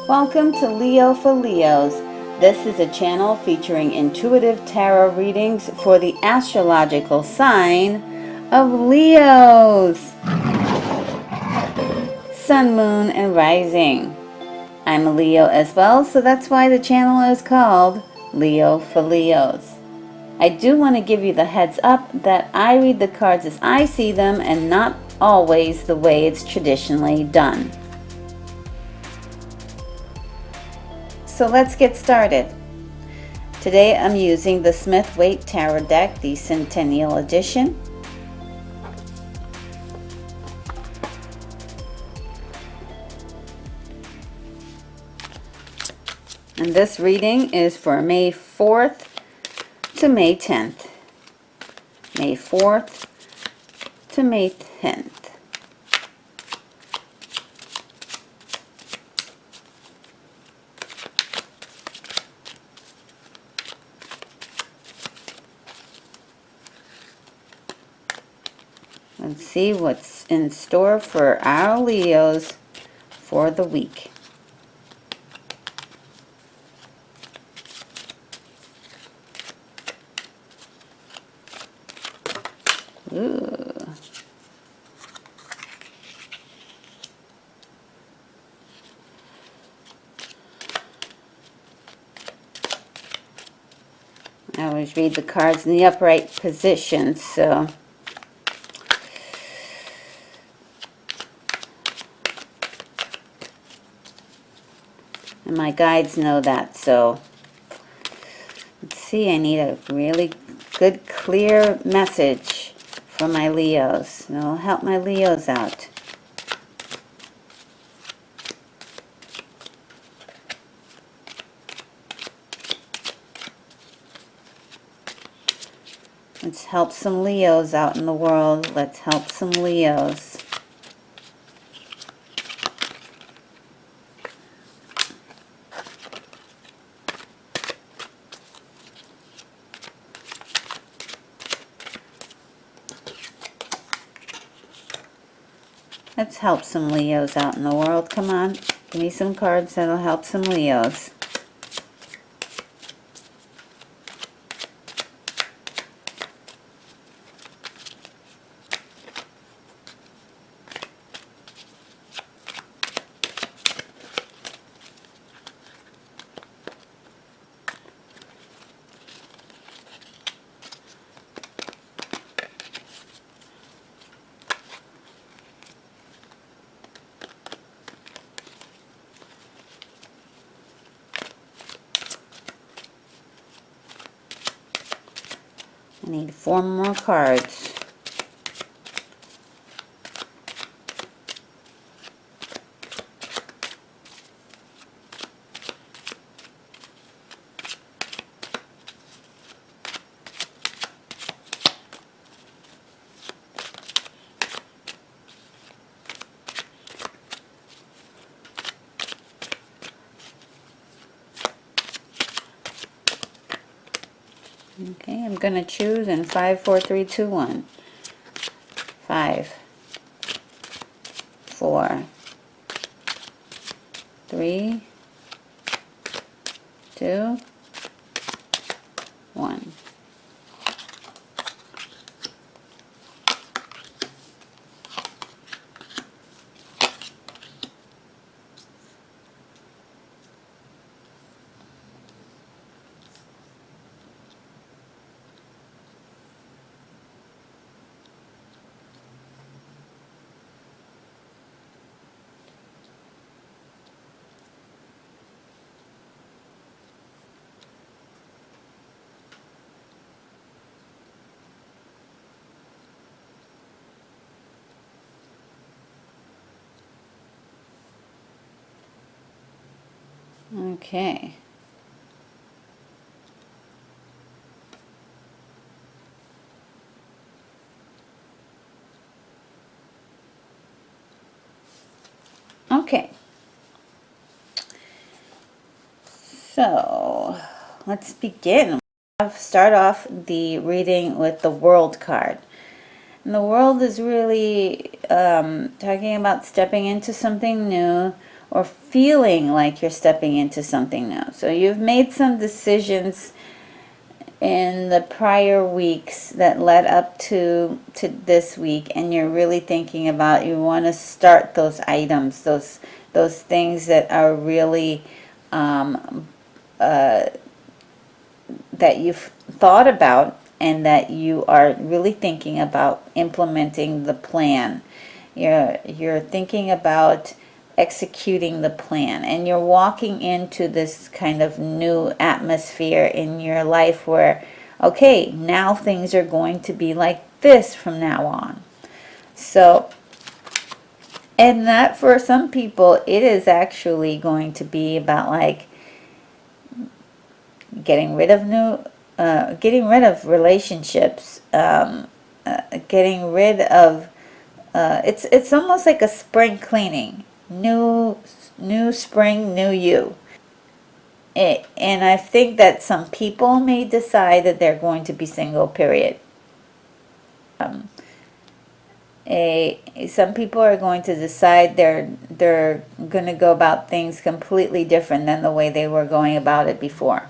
Welcome to Leo for Leos. This is a channel featuring intuitive tarot readings for the astrological sign of Leos. Sun, moon, and rising. I'm a Leo as well, so that's why the channel is called Leo for Leos. I do want to give you the heads up that I read the cards as I see them and not always the way it's traditionally done. So let's get started. Today I'm using the Smith-Waite Tarot deck, the Centennial Edition. And this reading is for May 4th to May 10th. May 4th to May 10th. Let's see what's in store for our Leos for the week. Ooh. I always read the cards in the upright position, so and my guides know that, so let's see, I need a really good, clear message for my Leos. It'll help my Leos out. Let's help some Leos out in the world. Let's help some Leos. Let's help some Leos out in the world. Come on, give me some cards that'll help some Leos. I need 4 more cards. Okay, I'm going to choose in 5, 4, 3, 2, 1. 5, 4, 3, 2, 1. Okay. Okay. So, let's begin. I'll start off the reading with the World card. And the World is really talking about stepping into something new or feeling like you're stepping into something new. So you've made some decisions in the prior weeks that led up to this week, and you're really thinking about, you want to start those items, those things that are really that you've thought about, and that you are really thinking about implementing the plan. You're thinking about executing the plan, and you're walking into this kind of new atmosphere in your life where, okay, now things are going to be like this from now on. So, and that for some people, it is actually going to be about like getting rid of relationships, getting rid of, it's almost like a spring cleaning. New spring, new you. And I think that some people may decide that they're going to be single, period. Some people are going to decide they're going to go about things completely different than the way they were going about it before.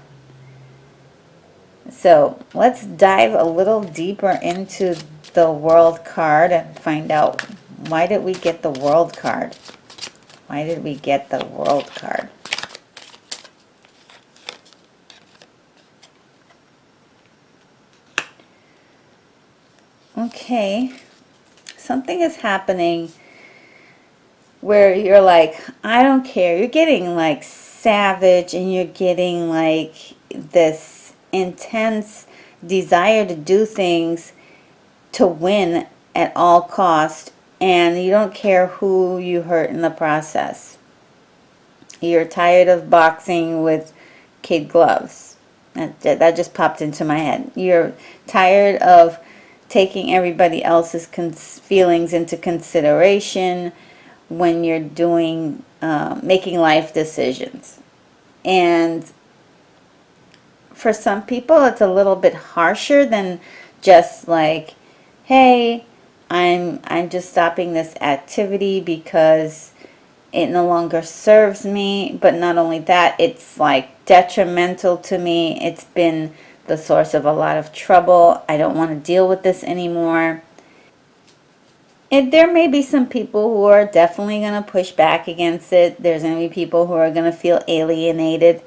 So let's dive a little deeper into the World card and find out, why did we get the World card? Why did we get the World card? Okay, something is happening where you're like, I don't care. You're getting like savage, and you're getting like this intense desire to do things to win at all cost, and you don't care who you hurt in the process. You're tired of boxing with kid gloves. That just popped into my head. You're tired of taking everybody else's feelings into consideration when you're doing making life decisions. And for some people, it's a little bit harsher than just like, hey, I'm just stopping this activity because it no longer serves me. But not only that, it's like detrimental to me. It's been the source of a lot of trouble. I don't want to deal with this anymore. And there may be some people who are definitely going to push back against it. There's going to be people who are going to feel alienated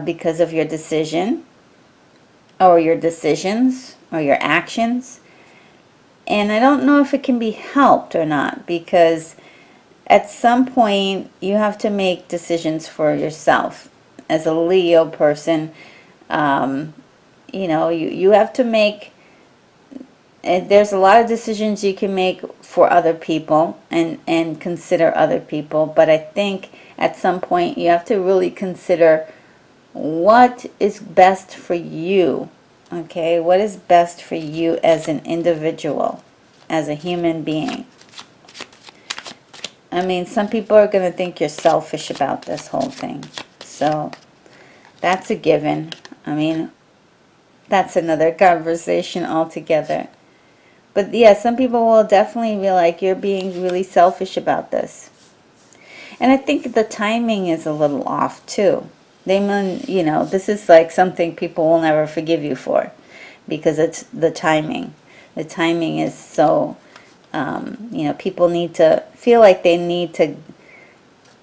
because of your decision, or your decisions, or your actions. And I don't know if it can be helped or not, because at some point you have to make decisions for yourself. As a Leo person, you know, you have to make, there's a lot of decisions you can make for other people and consider other people, but I think at some point you have to really consider what is best for you. Okay, what is best for you as an individual, as a human being? I mean, some people are going to think you're selfish about this whole thing. So that's a given. I mean, that's another conversation altogether. But yeah, some people will definitely be like, you're being really selfish about this. And I think the timing is a little off too. They mean, you know, this is like something people will never forgive you for, because it's the timing. The timing is so, you know, people need to feel like they need to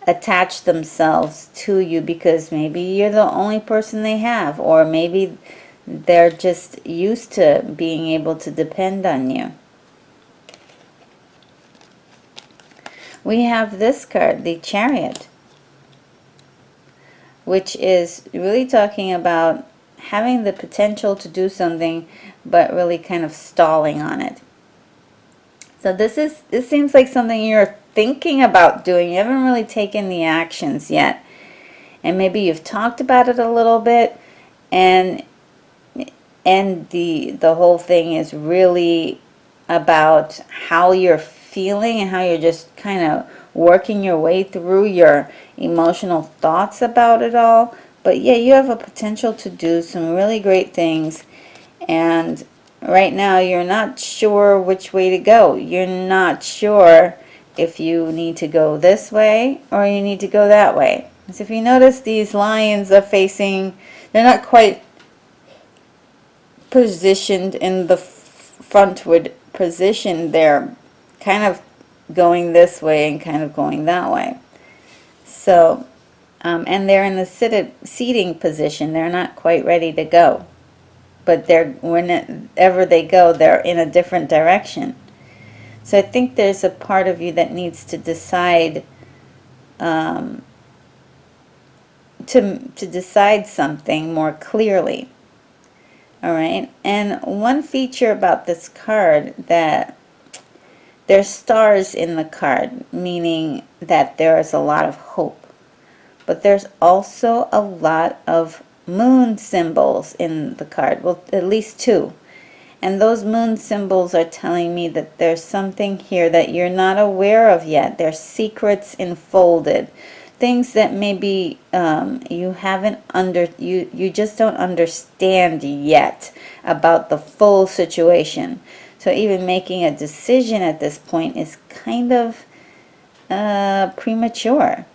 attach themselves to you because maybe you're the only person they have, or maybe they're just used to being able to depend on you. We have this card, the Chariot, which is really talking about having the potential to do something, but really kind of stalling on it. So this seems like something you're thinking about doing. You haven't really taken the actions yet. And maybe you've talked about it a little bit, and the whole thing is really about how you're feeling and how you're just kind of working your way through your emotional thoughts about it all. But yeah, you have a potential to do some really great things, and right now you're not sure which way to go. You're not sure if you need to go this way or you need to go that way. So if you notice, these lions are facing, they're not quite positioned in the frontward position. They're kind of going this way and kind of going that way. So, and they're in the seating position. They're not quite ready to go. But whenever they go, they're in a different direction. So I think there's a part of you that needs to decide to decide something more clearly. All right. And one feature about this card, that there's stars in the card, meaning that there is a lot of hope. But there's also a lot of moon symbols in the card. Well, at least 2. And those moon symbols are telling me that there's something here that you're not aware of yet. There's secrets enfolded. Things that maybe you haven't you just don't understand yet about the full situation. So even making a decision at this point is kind of premature.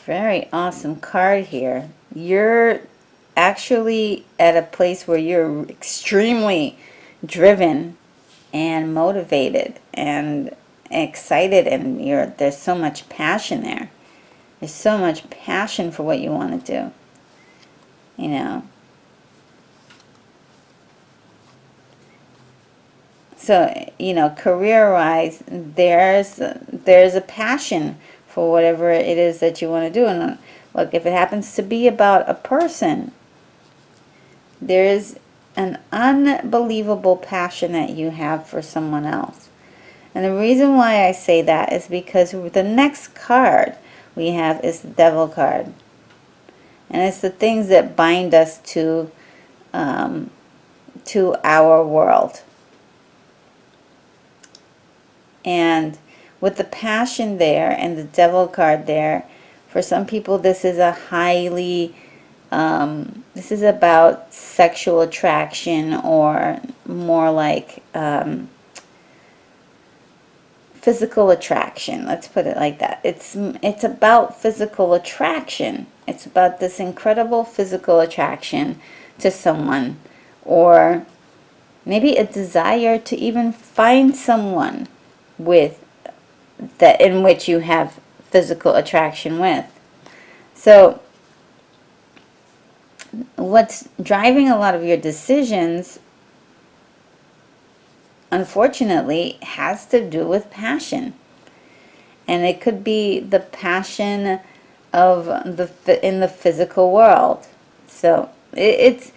Very awesome card here. You're actually at a place where you're extremely driven and motivated and excited, and there's so much passion there. There's so much passion for what you want to do. You know. So, you know, career-wise, there's a passion for whatever it is that you want to do. And look, if it happens to be about a person, there is an unbelievable passion that you have for someone else. And the reason why I say that is because the next card we have is the Devil card. And it's the things that bind us to our world. And with the passion there and the Devil card there, for some people this is a highly, this is about sexual attraction, or more like physical attraction. Let's put it like that. It's about physical attraction. It's about this incredible physical attraction to someone, or maybe a desire to even find someone in which you have physical attraction with. So what's driving a lot of your decisions, unfortunately, has to do with passion. And it could be the passion of in the physical world. So it's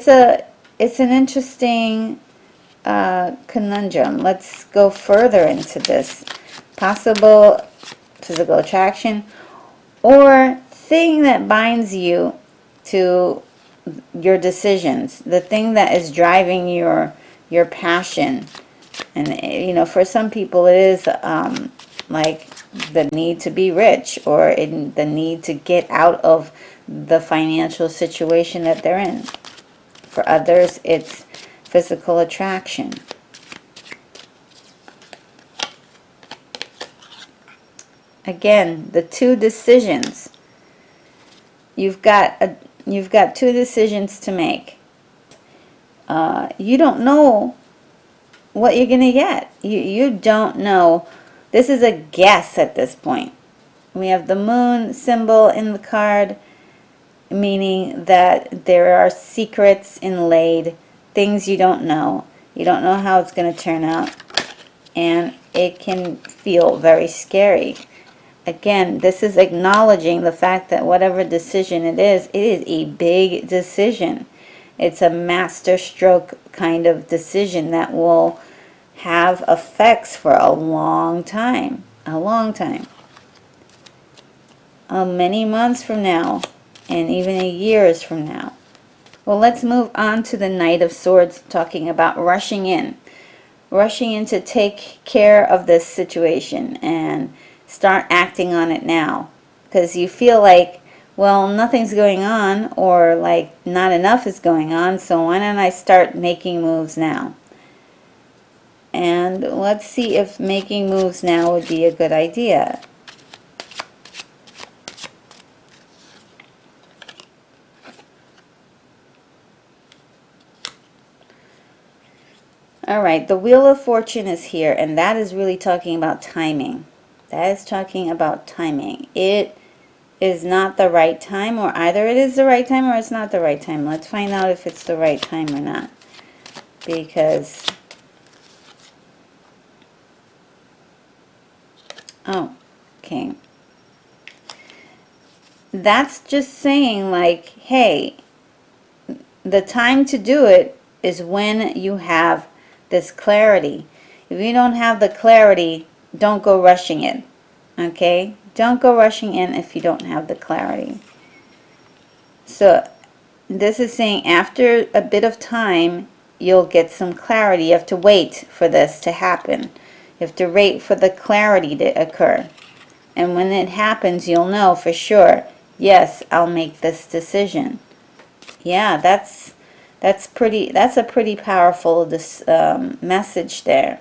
an interesting conundrum. Let's go further into this. Possible physical attraction, or thing that binds you to your decisions, the thing that is driving your passion. And you know, for some people it is like the need to be rich, or the need to get out of the financial situation that they're in. For others, it's physical attraction. Again, the 2 decisions. You've got 2 decisions to make. You don't know what you're going to get. You don't know. This is a guess at this point. We have the moon symbol in the card, meaning that there are secrets inlaid, things you don't know. You don't know how it's going to turn out, and it can feel very scary. Again, this is acknowledging the fact that whatever decision it is a big decision. It's a master stroke kind of decision that will have effects for a long time. A long time. Many months from now, and even years from now. Well, let's move on to the Knight of Swords, talking about rushing in. Rushing in to take care of this situation and start acting on it now. Because you feel like well, nothing's going on, or like not enough is going on, so why don't I start making moves now? And let's see if making moves now would be a good idea. Alright, the Wheel of Fortune is here, and that is really talking about timing. That is talking about timing. It is not the right time, or either it is the right time or it's not the right time. Let's find out if it's the right time or not. Because, oh, okay. That's just saying like, hey, the time to do it is when you have this clarity. If you don't have the clarity, don't go rushing in. Okay? Don't go rushing in if you don't have the clarity. So this is saying after a bit of time, you'll get some clarity. You have to wait for this to happen. You have to wait for the clarity to occur. And when it happens, you'll know for sure, yes, I'll make this decision. Yeah, that's a pretty powerful message there.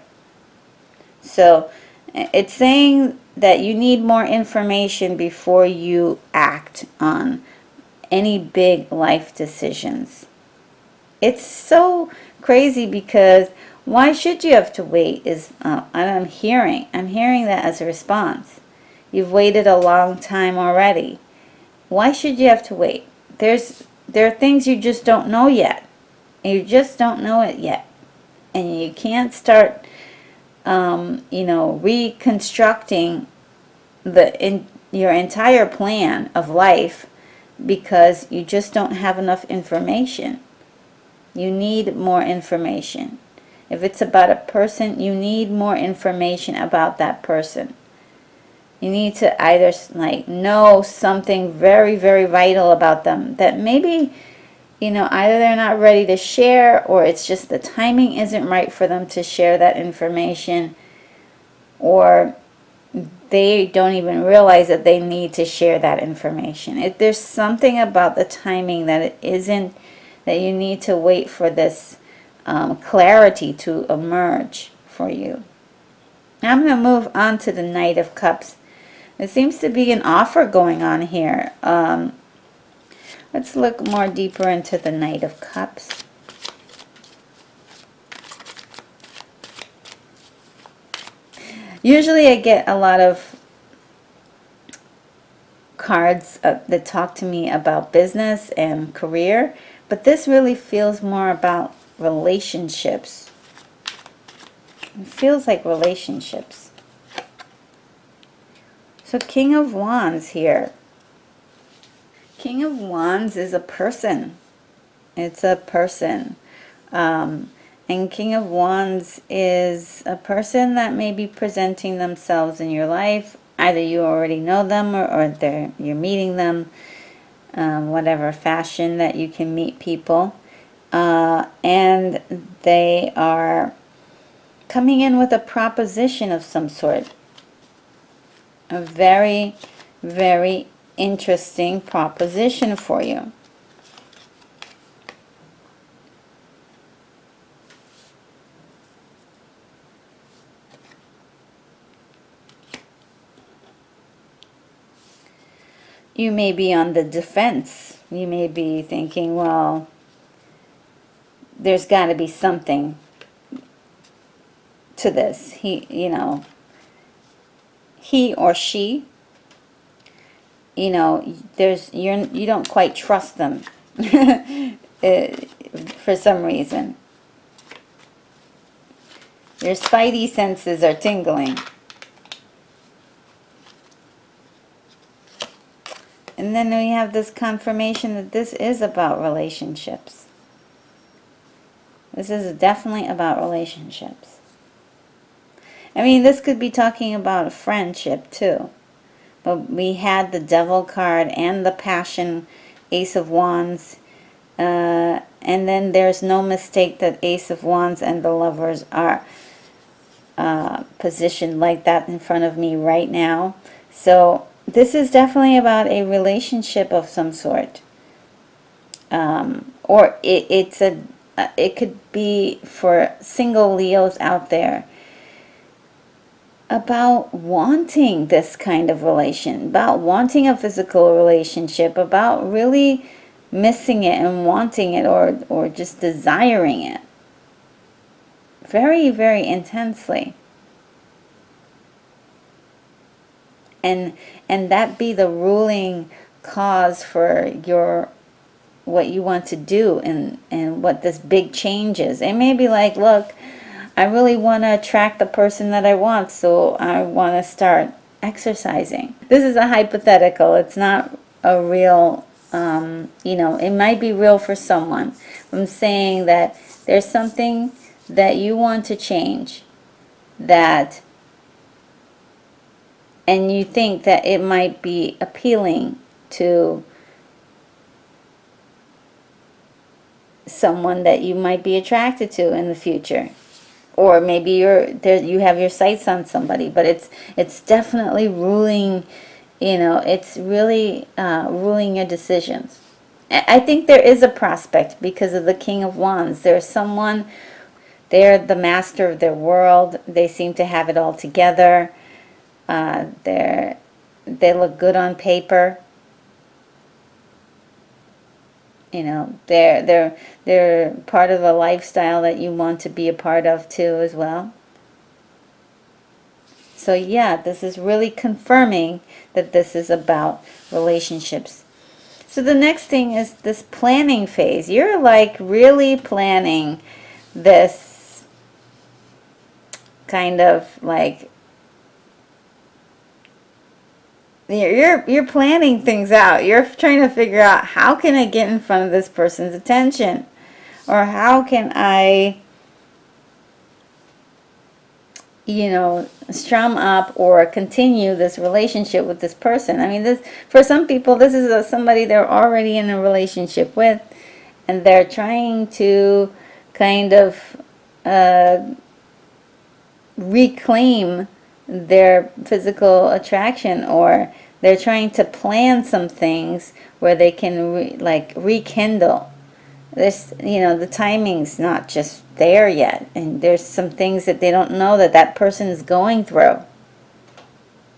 So it's saying that you need more information before you act on any big life decisions. It's so crazy because why should you have to wait? I'm hearing that as a response. You've waited a long time already. Why should you have to wait? There are things you just don't know yet. You just don't know it yet. And you can't start, reconstructing your entire plan of life because you just don't have enough information. You need more information. If it's about a person, you need more information about that person. You need to either know something very, very vital about them that maybe, either they're not ready to share, or it's just the timing isn't right for them to share that information, or they don't even realize that they need to share that information. There's something about the timing that that you need to wait for this clarity to emerge for you. Now I'm going to move on to the Knight of Cups. There seems to be an offer going on here. Let's look more deeper into the Knight of Cups. Usually I get a lot of cards that talk to me about business and career, but this really feels more about relationships. It feels like relationships. So King of Wands here. King of Wands is a person. It's a person. And King of Wands is a person that may be presenting themselves in your life. Either you already know them or you're meeting them. Whatever fashion that you can meet people. And they are coming in with a proposition of some sort. A very, very interesting proposition for you. You may be on the defense. You may be thinking, well, there's got to be something to this. He or she, you don't quite trust them for some reason. Your spidey senses are tingling. And then we have this confirmation that this is about relationships. This is definitely about relationships. I mean, this could be talking about a friendship too. But we had the Devil card and the Passion, Ace of Wands. And then there's no mistake that Ace of Wands and the Lovers are positioned like that in front of me right now. So this is definitely about a relationship of some sort. Or it could be for single Leos out there, about wanting this kind of relation, about wanting a physical relationship, about really missing it and wanting it, or just desiring it very, very intensely. And that be the ruling cause for your what you want to do, and what this big change is. It may be like, look, I really want to attract the person that I want, so I want to start exercising. This is a hypothetical. It's not a real, it might be real for someone. I'm saying that there's something that you want to change, and you think that it might be appealing to someone that you might be attracted to in the future. Or maybe you have your sights on somebody, but it's definitely ruling, it's really ruling your decisions. I think there is a prospect because of the King of Wands. There's someone, they're the master of their world. They seem to have it all together. They look good on paper. They're part of the lifestyle that you want to be a part of too as well. So yeah, this is really confirming that this is about relationships. So the next thing is this planning phase. You're like really planning this kind of like, you're planning things out. You're trying to figure out, how can I get in front of this person's attention? Or how can I, strum up or continue this relationship with this person? I mean, for some people, this is somebody they're already in a relationship with, and they're trying to kind of reclaim their physical attraction, or they're trying to plan some things where they can rekindle this. The timing's not just there yet, and there's some things that they don't know that person is going through,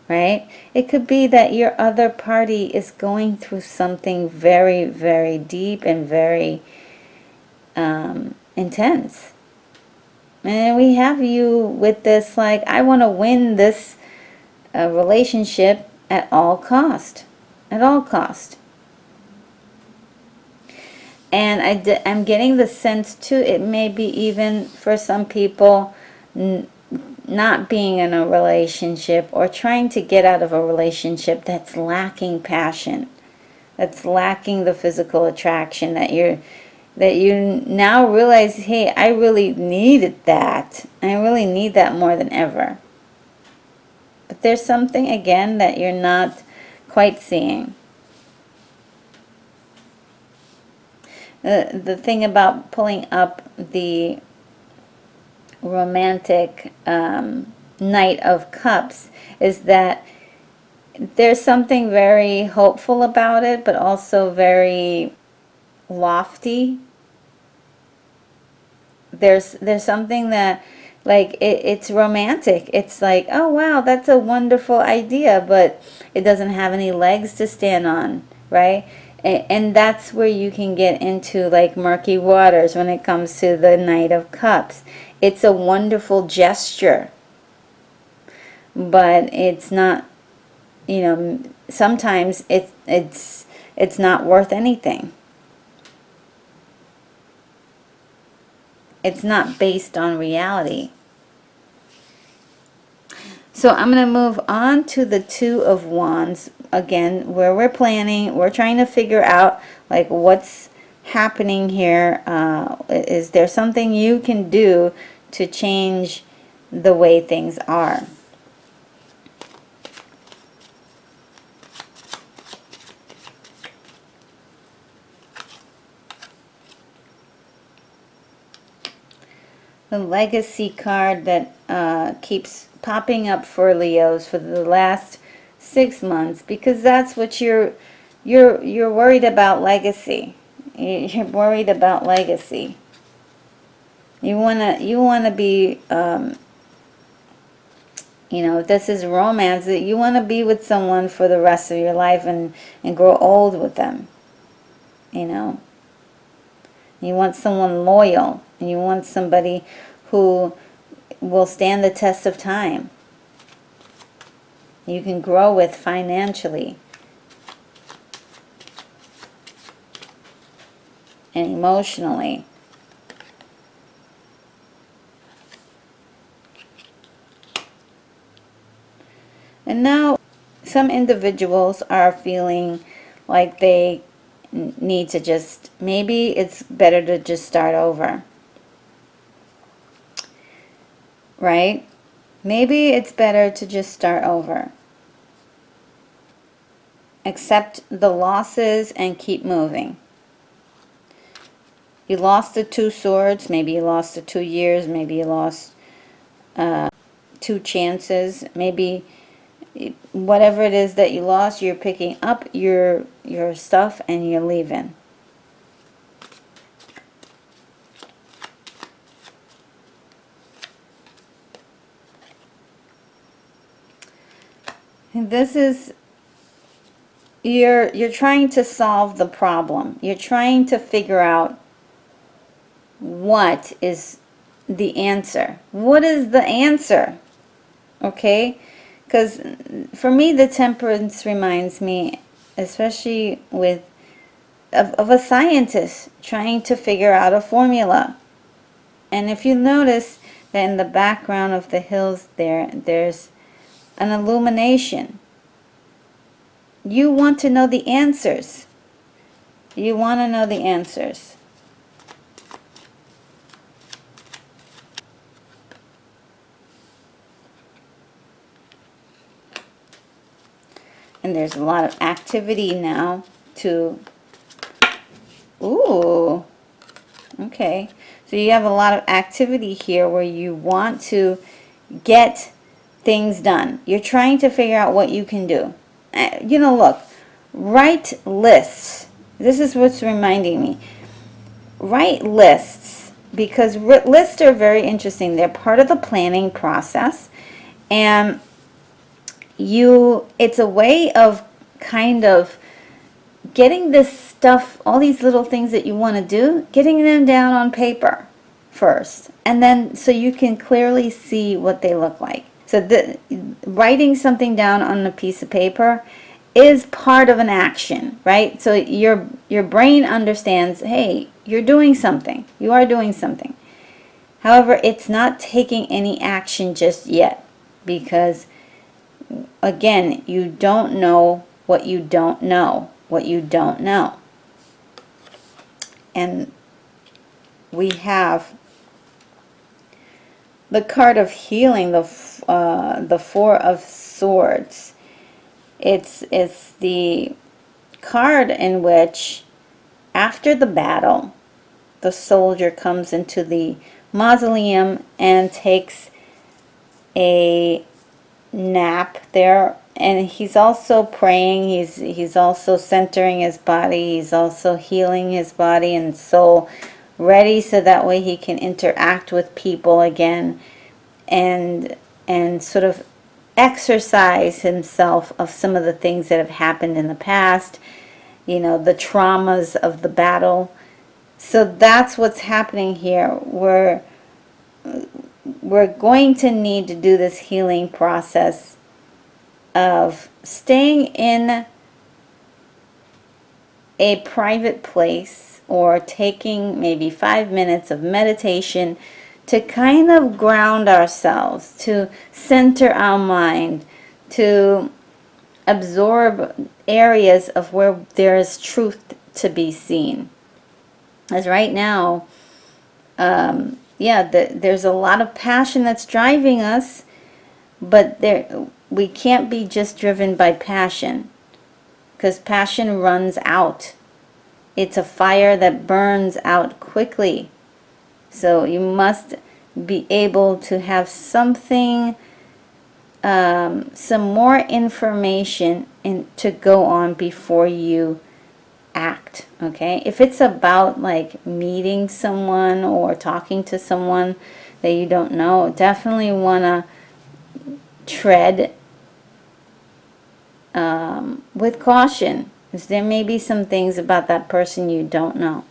right? It could be that your other party is going through something very, very deep and very intense. And we have you with this, like, I want to win this relationship at all cost. At all cost. And I'm getting the sense, too, it may be even for some people not being in a relationship or trying to get out of a relationship that's lacking passion, that's lacking the physical attraction, that you now realize, hey, I really needed that. I really need that more than ever. But there's something, again, that you're not quite seeing. The thing about pulling up the romantic Knight of Cups is that there's something very hopeful about it, but also very lofty. There's something that, like, it's romantic. It's like, oh wow, that's a wonderful idea, but it doesn't have any legs to stand on, right? And that's where you can get into like murky waters when it comes to the Knight of Cups. It's a wonderful gesture, but it's not, sometimes it's not worth anything. It's not based on reality. So I'm going to move on to the Two of Wands again, where we're planning. We're trying to figure out like what's happening here. Is there something you can do to change the way things are? The Legacy card that keeps popping up for Leos for the last 6 months, because that's what you're worried about. Legacy. You're worried about legacy. You wanna be, if this is romance, you want to be with someone for the rest of your life and grow old with them. You want someone loyal, and you want somebody who will stand the test of time. You can grow with financially and emotionally. And now some individuals are feeling like they need to just, maybe it's better to just start over. Right? Maybe it's better to just start over. Accept the losses and keep moving. You lost the 2 swords. Maybe you lost the 2 years. Maybe you lost 2 chances. Maybe whatever it is that you lost, you're picking up your stuff and you're leaving. And this is, you're trying to solve the problem. You're trying to figure out what is the answer. What is the answer? Okay? Because for me, the Temperance reminds me, especially of a scientist trying to figure out a formula. And if you notice that in the background of the hills there's an illumination. You want to know the answers. You want to know the answers. And there's a lot of activity now to, ooh, okay. So you have a lot of activity here where you want to get things done. You're trying to figure out what you can do. Look, write lists. This is what's reminding me. Write lists, because lists are very interesting. They're part of the planning process, and it's a way of kind of getting this stuff, all these little things that you want to do, getting them down on paper first, and then so you can clearly see what they look like. So writing something down on a piece of paper is part of an action, right? So your brain understands, hey, you're doing something. You are doing something. However, it's not taking any action just yet, because again, you don't know what you don't know, what you don't know. And we have the card of healing, the 4 of Swords. It's the card in which, after the battle, the soldier comes into the mausoleum and takes a nap there, and he's also praying. He's also centering his body. He's also healing his body and soul, ready so that way he can interact with people again, and sort of exercise himself of some of the things that have happened in the past, the traumas of the battle. So that's what's happening here. We're going to need to do this healing process of staying in a private place, or taking maybe 5 minutes of meditation to kind of ground ourselves, to center our mind, to absorb areas of where there is truth to be seen. As right now, there's a lot of passion that's driving us, but we can't be just driven by passion, because passion runs out. It's a fire that burns out quickly. So you must be able to have something some more information to go on before you act. Okay, if it's about like meeting someone or talking to someone that you don't know, definitely want to tread with caution, because there may be some things about that person you don't know.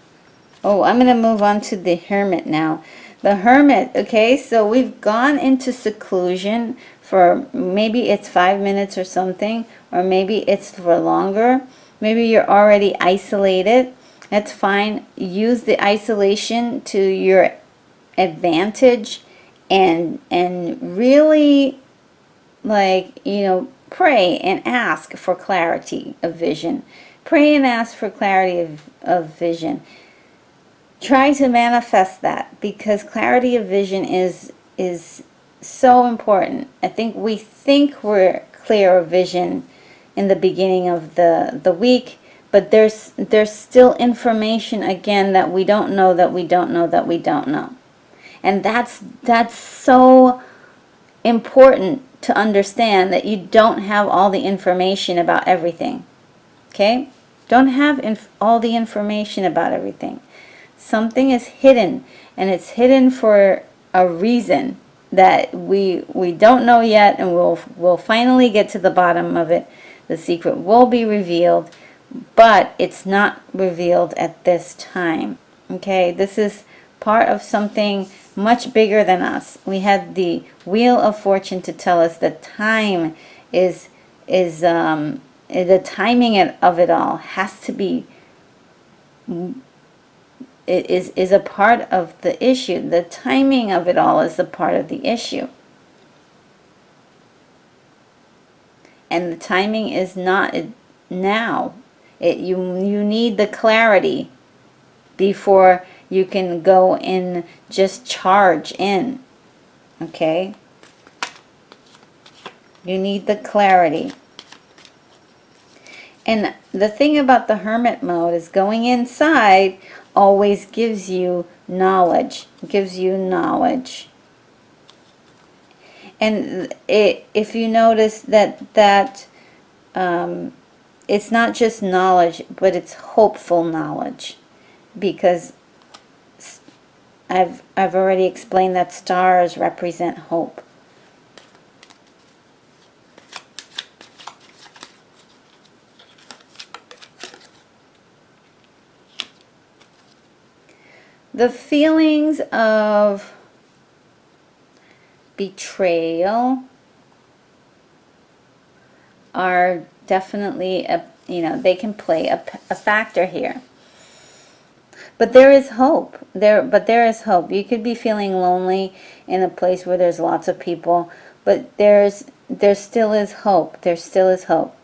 Oh, I'm going to move on to the Hermit now. The Hermit, okay, so we've gone into seclusion for maybe it's 5 minutes or something, or maybe it's for longer. Maybe you're already isolated. That's fine. Use the isolation to your advantage and really, like, pray and ask for clarity of vision. Pray and ask for clarity of vision. Try to manifest that, because clarity of vision is so important. I think we think we're clear of vision in the beginning of the week, but there's still information again that we don't know, that we don't know, that we don't know. And that's so important to understand, that you don't have all the information about everything. Okay? Don't have all the information about everything. Something is hidden, and it's hidden for a reason that we don't know yet, and we'll finally get to the bottom of it. The secret will be revealed, but it's not revealed at this time. Okay, this is part of something much bigger than us. We had the Wheel of Fortune to tell us that time is the timing of it all has to be, it is a part of the issue. The timing of it all is a part of the issue. And the timing is not now. You need the clarity before you can go and just charge in. Okay? You need the clarity. And the thing about the Hermit mode is going inside always gives you knowledge. Gives you knowledge. And if you notice that it's not just knowledge, but it's hopeful knowledge, because I've already explained that stars represent hope. The feelings of betrayal are definitely they can play a factor here. But there is hope. There is hope. You could be feeling lonely in a place where there's lots of people, but there still is hope. There still is hope.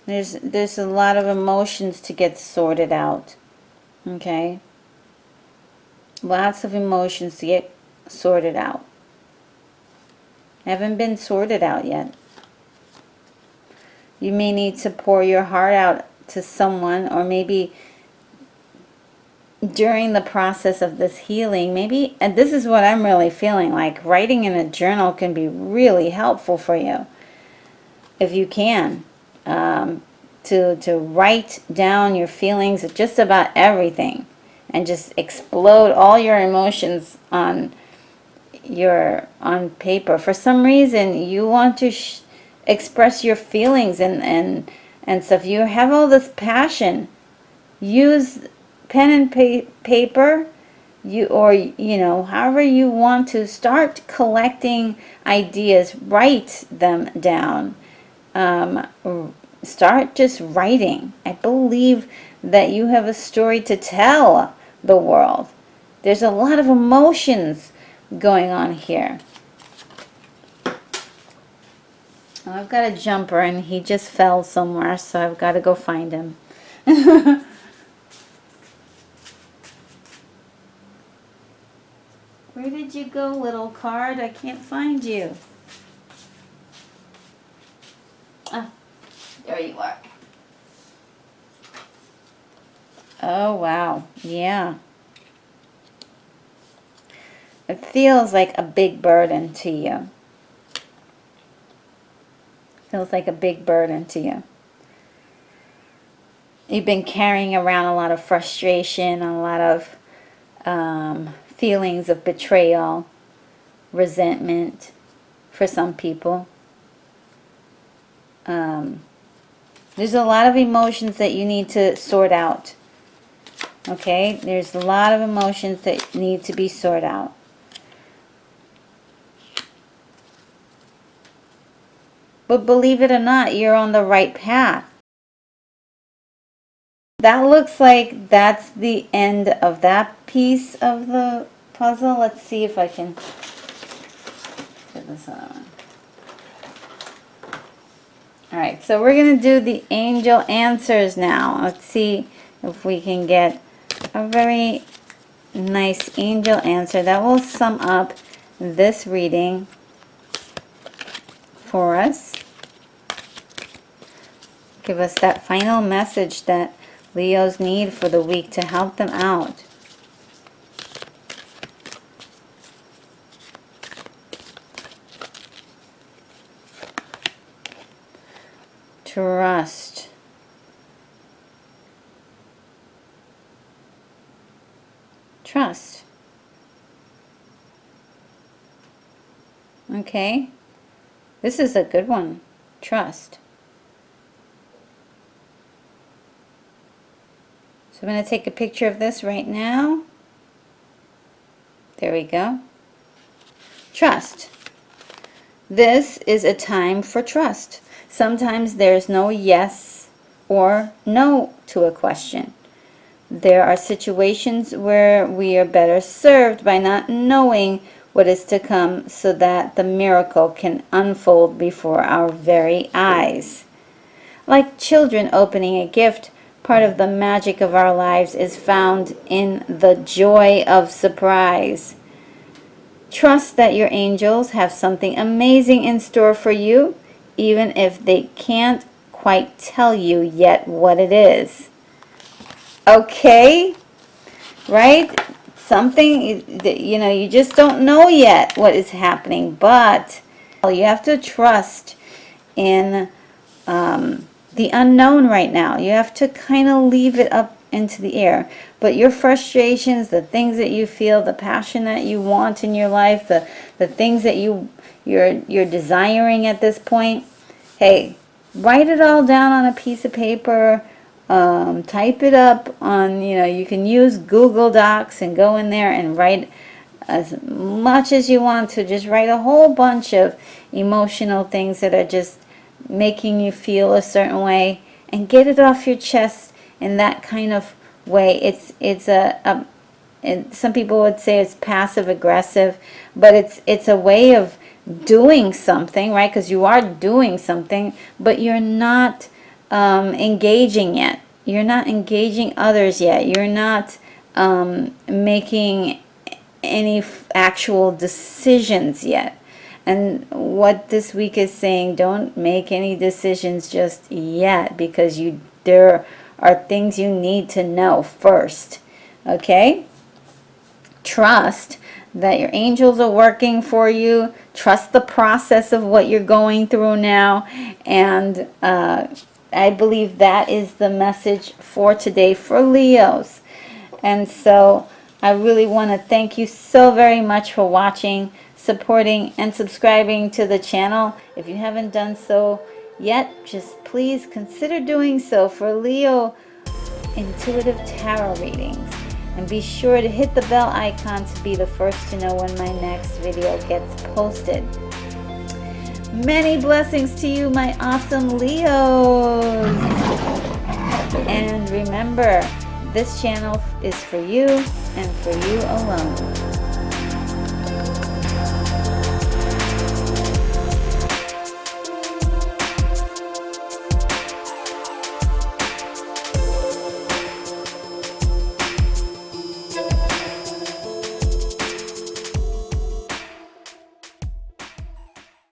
There's a lot of emotions to get sorted out. Okay? Lots of emotions to get sorted out. Haven't been sorted out yet. You may need to pour your heart out to someone, or maybe during the process of this healing, maybe, and this is what I'm really feeling like, writing in a journal can be really helpful for you, if you can, to write down your feelings of just about everything, and just explode all your emotions on paper. For some reason you want to express your feelings and stuff. You have all this passion. Use pen and paper, however you want to start collecting ideas. Write them down. Start just writing. I believe that you have a story to tell the world. There's a lot of emotions going on here. Oh, I've got a jumper and he just fell somewhere, so I've got to go find him. Where did you go, little card? I can't find you. Ah, there you are. Oh, wow. Yeah. It feels like a big burden to you. Feels like a big burden to you. You've been carrying around a lot of frustration, a lot of feelings of betrayal, resentment for some people. There's a lot of emotions that you need to sort out. Okay? There's a lot of emotions that need to be sorted out. But believe it or not, you're on the right path. That looks like that's the end of that piece of the puzzle. Let's see if I can do this other one. Alright, so we're going to do the angel answers now. Let's see if we can get a very nice angel answer that will sum up this reading for us. Give us that final message that Leos need for the week to help them out. Trust. Trust. Okay. This is a good one. Trust. So I'm going to take a picture of this right now. There we go. Trust. This is a time for trust. Sometimes there's no yes or no to a question. There are situations where we are better served by not knowing what is to come so that the miracle can unfold before our very eyes. Like children opening a gift, part of the magic of our lives is found in the joy of surprise. Trust that your angels have something amazing in store for you, even if they can't quite tell you yet what it is. Okay? Right? Something that, you know, you just don't know yet what is happening, but you have to trust in the unknown right now. You have to kind of leave it up into the air. But your frustrations, the things that you feel, the passion that you want in your life, the things that you're desiring at this point, hey, write it all down on a piece of paper. Type it up on, you can use Google Docs and go in there and write as much as you want to. Just write a whole bunch of emotional things that are just making you feel a certain way and get it off your chest in that kind of way. It's some people would say it's passive aggressive, but it's a way of doing something, right? Because you are doing something, but you're not engaging yet. You're not engaging others yet. You're not making any actual decisions yet. And what this week is saying, don't make any decisions just yet, because there are things you need to know first. Okay? Trust that your angels are working for you. Trust the process of what you're going through now. And I believe that is the message for today for Leos. And so I really want to thank you so very much for watching, supporting, and subscribing to the channel. If you haven't done so yet, just please consider doing so for Leo Intuitive Tarot readings. And be sure to hit the bell icon to be the first to know when my next video gets posted. Many blessings to you, my awesome Leos. And remember, this channel is for you and for you alone.